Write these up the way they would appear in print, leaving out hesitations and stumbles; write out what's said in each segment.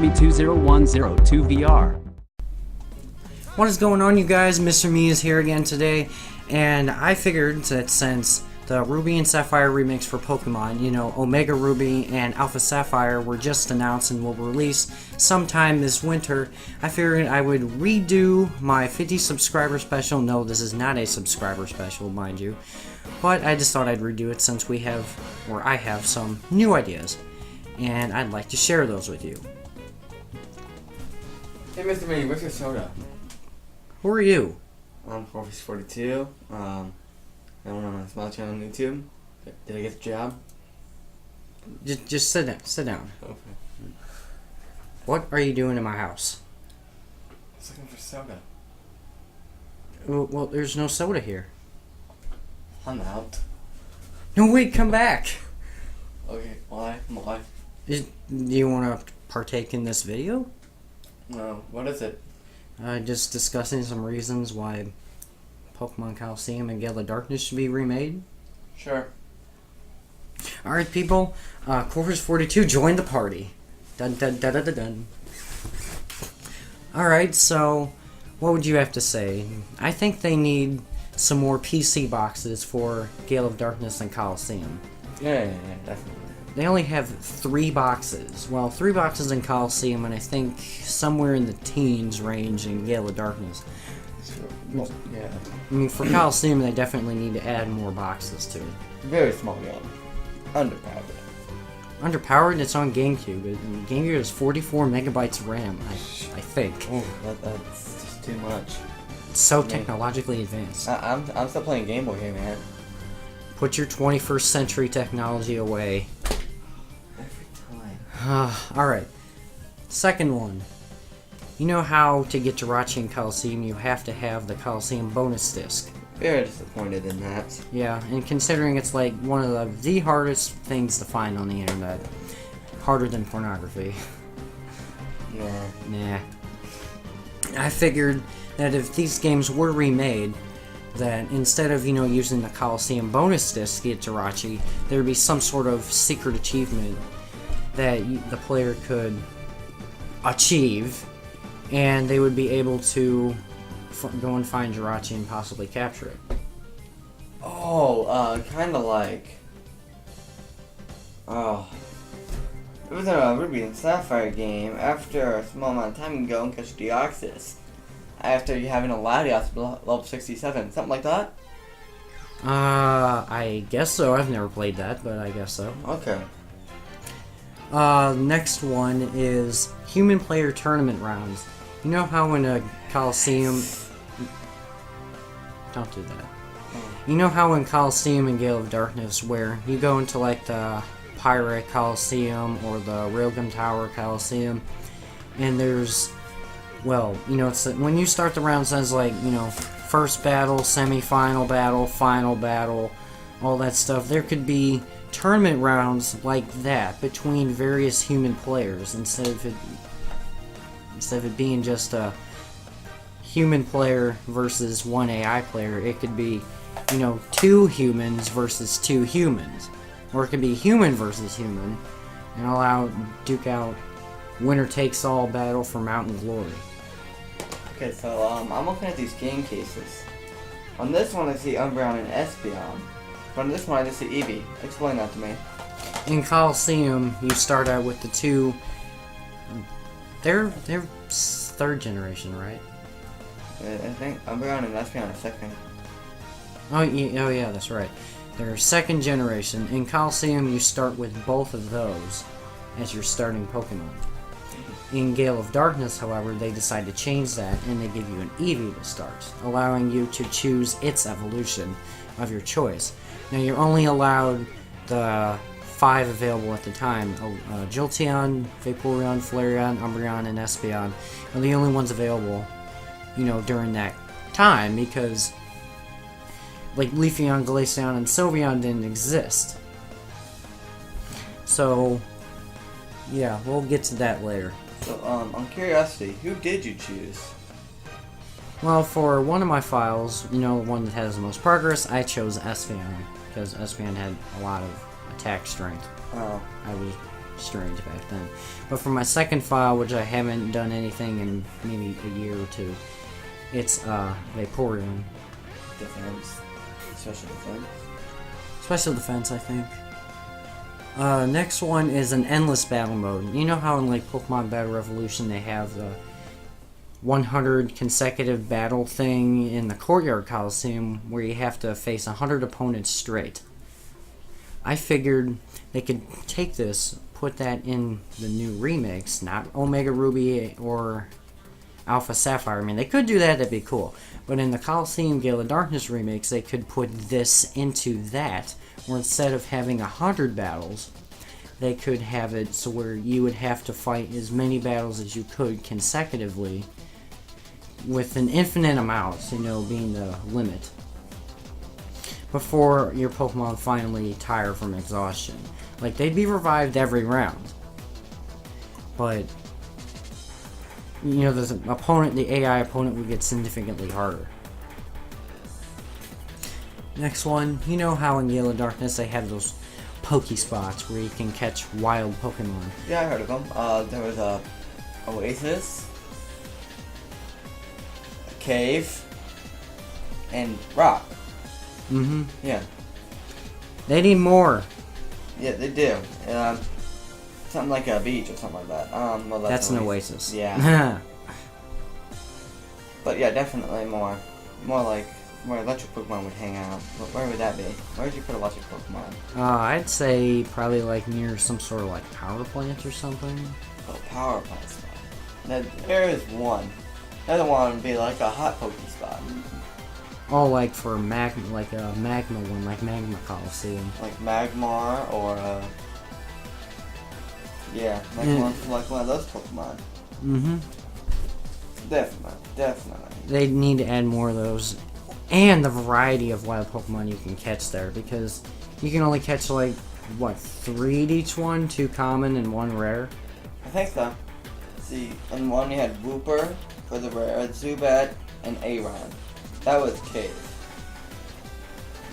Army20102VR. What is going on, you guys? Mr. Me is here again today, and I figured that since the Ruby and Sapphire remix for Pokemon, Omega Ruby and Alpha Sapphire were just announced and will release sometime this winter, I figured I would redo my 50 subscriber special. No, this is not a subscriber special, mind you, but I just thought I'd redo it since I have some new ideas, and I'd like to share those with you. Hey, Mr. Me, what's your soda? Who are you? I'm Corvus42. I'm on my small channel on YouTube. Did I get the job? Just sit down. Sit down. Okay. What are you doing in my house? I was looking for soda. Well, there's no soda here. I'm out. No, wait, come back. Okay, why? Why? Do you want to partake in this video? No, what is it? Just discussing some reasons why Pokemon Colosseum and Gale of Darkness should be remade. Sure. Alright, people. Corvus42, join the party. Dun dun dun dun dun dun. Alright, so what would you have to say? I think they need some more PC boxes for Gale of Darkness and Colosseum. Yeah, definitely. They only have 3 boxes. Well, 3 boxes in Colosseum, and I think somewhere in the teens range in Gale of Darkness. Sure. Well, yeah. I mean, for Colosseum, they definitely need to add more boxes to it. Very small game. Underpowered. Underpowered? It's on GameCube. GameCube has 44 megabytes of RAM, I think. Oh, that's just too much. It's so technologically advanced. I'm still playing Game Boy here, man. Put your 21st century technology away. Every time. Alright. Second one. You know how to get Jirachi in Colosseum, you have to have the Colosseum bonus disc. Very disappointed in that. Yeah, and considering it's like one of the hardest things to find on the internet. Harder than pornography. Nah. I figured that if these games were remade, that instead of, using the Colosseum bonus disc to get Jirachi, there would be some sort of secret achievement that the player could achieve, and they would be able to go and find Jirachi and possibly capture it. Oh, kinda like... It was a Ruby and Sapphire game. After a small amount of time, you can go and catch Deoxys. After you having a Latios level 67, something like that? I guess so. I've never played that, but I guess so. Okay. Next one is human player tournament rounds. You know how in a Colosseum... Don't do that. You know how in Colosseum and Gale of Darkness, where you go into like the Pirate Colosseum or the Railgun Tower Colosseum, and there's... Well, it's when you start the round, it says like, first battle, semi-final battle, final battle, all that stuff. There could be tournament rounds like that between various human players instead of it being just a human player versus one AI player. It could be, 2 humans versus 2 humans, or it could be human versus human, and duke out winner takes all battle for Mountain Glory. Okay, so I'm looking at these game cases. On this one I see Umbreon and Espeon. On this one I just see Eevee. Explain that to me. In Colosseum, you start out with the 2... They're 3rd generation, right? I think Umbreon and Espeon are 2nd. Oh yeah, that's right. They're 2nd generation. In Colosseum, you start with both of those as your starting Pokemon. In Gale of Darkness, however, they decide to change that, and they give you an Eevee to start, allowing you to choose its evolution of your choice. Now, you're only allowed the 5 available at the time. Jolteon, Vaporeon, Flareon, Umbreon, and Espeon are the only ones available, during that time, because, like, Leafeon, Glaceon, and Sylveon didn't exist. So, yeah, we'll get to that later. So, on curiosity, who did you choose? Well, for one of my files, the one that has the most progress, I chose Espeon, because Espeon had a lot of attack strength. Oh. I was strange back then. But for my second file, which I haven't done anything in maybe a year or two, it's Vaporeon. Defense. Special defense. Special defense, I think. Next one is an endless battle mode. You know how in like Pokemon Battle Revolution they have the 100 consecutive battle thing in the Courtyard Colosseum where you have to face 100 opponents straight. I figured they could take this, put that in the new remakes, not Omega Ruby or Alpha Sapphire. I mean, they could do that, that'd be cool. But in the Colosseum Gale of Darkness remakes, they could put this into that, where instead of having 100 battles, they could have it so where you would have to fight as many battles as you could consecutively with an infinite amount, being the limit, before your Pokemon finally tire from exhaustion. Like, they'd be revived every round. But, the AI opponent would get significantly harder. Next one, you know how in Gale of Darkness they have those Pokespots where you can catch wild Pokemon? Yeah, I heard of them. There was a Oasis, a Cave, and Rock. Mm-hmm. Yeah. They need more. Yeah, they do. Something like a beach or something like that. Well, that's an Oasis. Yeah. But yeah, definitely more like where electric Pokemon would hang out. Where would that be? Where would you put electric Pokemon? I'd say probably like near some sort of like power plant or something. Oh, power plant spot. There is one. The other one would be like a hot Pokespot. Oh, like for magma, like a magma one, like Magma Colosseum. Like Magmar or Magmar's like one of those Pokemon. Mm-hmm. Definitely. They need to add more of those. And the variety of wild Pokemon you can catch there, because you can only catch like, 3 at each one? 2 common and 1 rare? I think so. See, in one you had Wooper for the rare, Zubat, and Aron. That was Cave.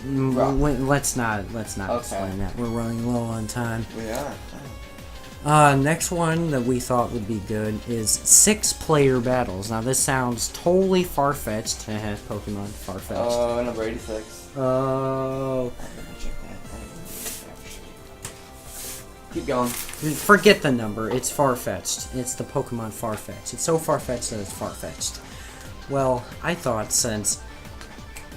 Let's not explain that. We're running low on time. We are. Next one that we thought would be good is 6-player battles. Now this sounds totally far-fetched. Pokemon far-fetched. Oh, number 86. Oh. Let me check that. Keep going. Forget the number. It's far-fetched. It's the Pokemon far-fetched. It's so far-fetched that it's far-fetched. Well, I thought since...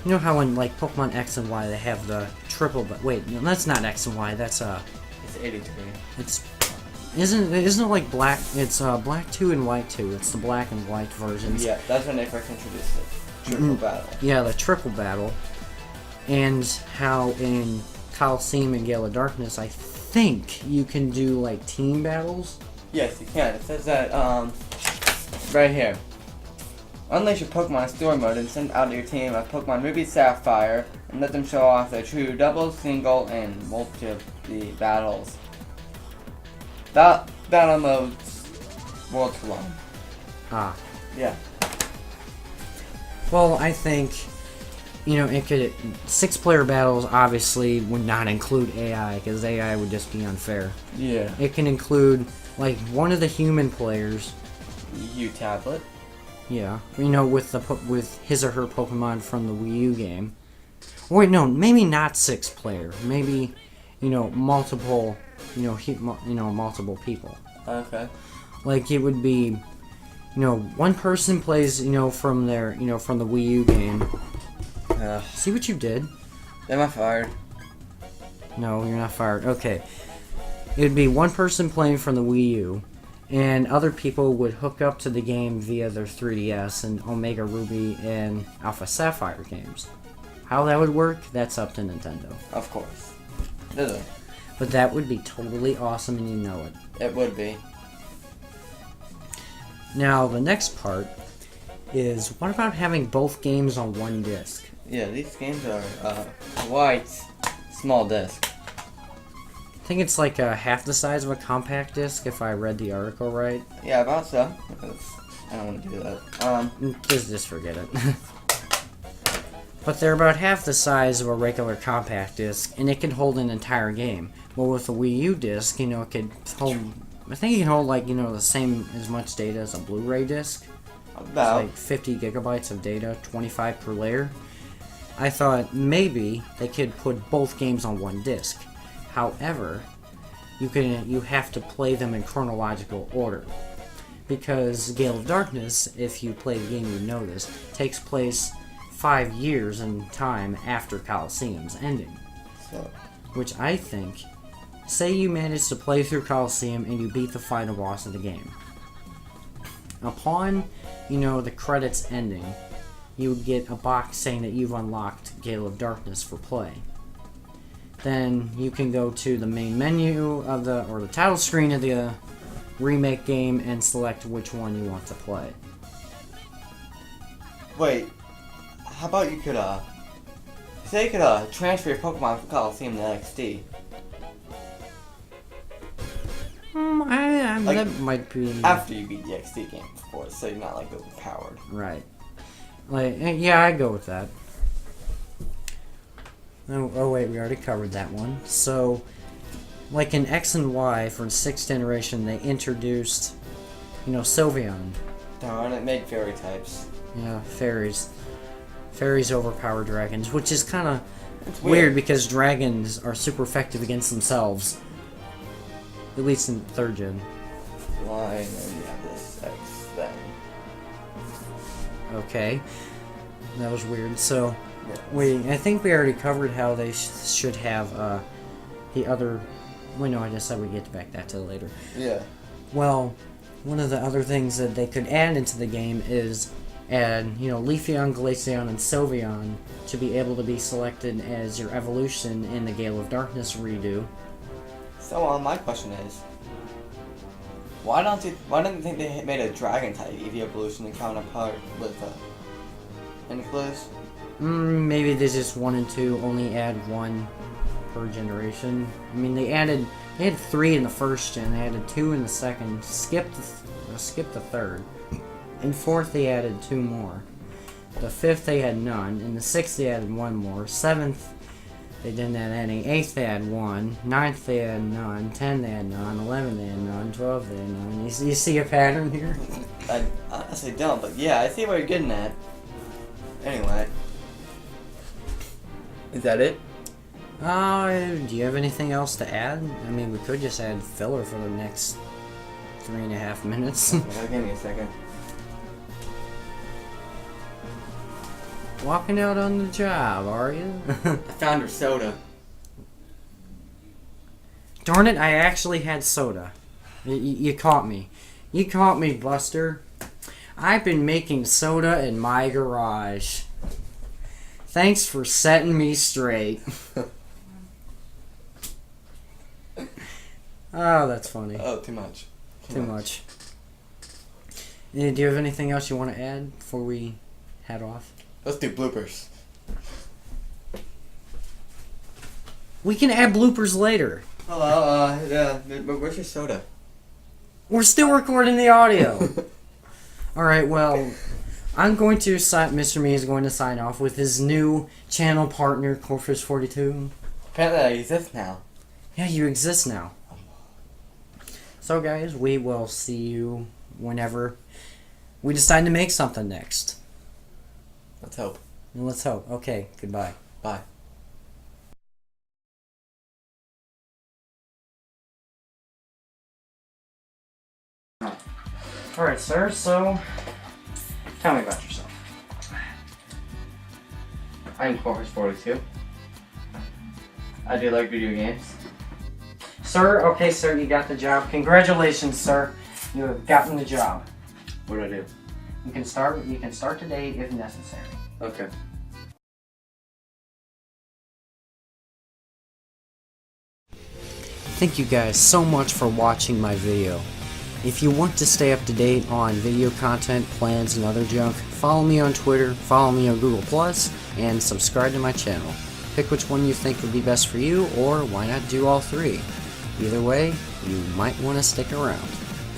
You know how in like Pokemon X and Y they have the triple... Wait, no, that's not X and Y. That's It's 83. It's... Isn't it like black? It's black 2 and white 2. It's the black and white versions. Yeah, that's when they first introduced it. Triple battle. Yeah, the triple battle. And how in Colosseum and Gale of Darkness, I think you can do like team battles. Yes, you can. It says that right here. Unleash your Pokemon story mode and send out your team of Pokemon Ruby Sapphire and let them show off their true double, single, and multi battles. Battle modes world for long. Ah. Yeah. Well, I think, it could... 6-player battles obviously would not include AI, because AI would just be unfair. Yeah. It can include, like, one of the human players. Tablet. Yeah. With his or her Pokemon from the Wii U game. Wait, no, maybe not 6-player. Maybe, multiple... multiple people. Okay. Like it would be, one person plays, from their, from the Wii U game. See what you did? Am I fired? No, you're not fired. Okay. It would be one person playing from the Wii U, and other people would hook up to the game via their 3DS and Omega Ruby and Alpha Sapphire games. How that would work, that's up to Nintendo. Of course. Does it? But that would be totally awesome, and you know it. It would be. Now, the next part is, what about having both games on one disc? Yeah, these games are quite small disc. I think it's like half the size of a compact disc, if I read the article right. Yeah, about so. Because I don't want to do that. Just forget it. But they're about half the size of a regular compact disc, and it can hold an entire game. Well, with the Wii U disc, you know, it could hold, I think it can hold, like, you know, the same as much data as a Blu-ray disc. About. It's like 50 gigabytes of data, 25 per layer. I thought maybe they could put both games on one disc. However, you have to play them in chronological order. Because Gale of Darkness, if you play the game you know this, takes place 5 years in time after Colosseum's ending. So. Which I think, say you manage to play through Colosseum and you beat the final boss of the game. Upon, you know, the credits ending, you would get a box saying that you've unlocked Gale of Darkness for play. Then you can go to the main menu of the title screen of the remake game and select which one you want to play. Wait, how about you could, say you could, transfer your Pokemon from Colosseum to XD? Like, that might be... After you beat the XD game, of course, so you're not, like, overpowered. Right. Like, yeah, I'd go with that. Oh wait, we already covered that one. So, like in X and Y for the 6th generation, they introduced, you know, Sylveon. Darn, it made fairy types. Yeah, fairies. Fairies overpower dragons, which is kind of weird because dragons are super effective against themselves. At least in 3rd gen. Why and then you have this X then. Okay. That was weird. So, Yeah. I think we already covered how they should have the other... Wait, no, I just said we'd get back that to later. Yeah. Well, one of the other things that they could add into the game is add, you know, Leafeon, Glaceon, and Sylveon to be able to be selected as your evolution in the Gale of Darkness redo. So, my question is, why don't you think they made a dragon type EV evolution and counterpart with any clues? Maybe they just wanted to only add one per generation. I mean, they had 3 in the 1st gen, they added 2 in the 2nd, skipped the 3rd. In 4th they added 2 more. The 5th they had none. In the 6th they added 1 more. 7th they didn't add any. 8th they had 1. 9th they had none. 10 they had none. 11 they had none. 12 they had none. You see a pattern here? I honestly don't, but yeah, I see what you're getting at. Anyway. Is that it? Do you have anything else to add? I mean, we could just add filler for the next 3.5 minutes. Okay, give me a second. Walking out on the job, are you? I found her soda. Darn it, I actually had soda. You caught me. You caught me, Buster. I've been making soda in my garage. Thanks for setting me straight. Oh, that's funny. Oh, too much. Too much. Do you have anything else you want to add before we head off? Let's do bloopers. We can add bloopers later. Hello, but where's your soda? We're still recording the audio. Alright, well, I'm going to Mr. Me is going to sign off with his new channel partner, Corfish42. Apparently I exist now. Yeah, you exist now. So guys, we will see you whenever we decide to make something next. Let's hope. Let's hope. Okay, goodbye. Bye. Alright, sir, so tell me about yourself. I'm Corfish42. I do like video games. Sir, okay, sir, you got the job. Congratulations, sir. You have gotten the job. What do I do? You can start today if necessary. Okay. Thank you guys so much for watching my video. If you want to stay up to date on video content, plans, and other junk, follow me on Twitter, follow me on Google+, and subscribe to my channel. Pick which one you think would be best for you, or why not do all 3? Either way, you might want to stick around.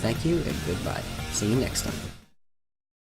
Thank you, and goodbye. See you next time.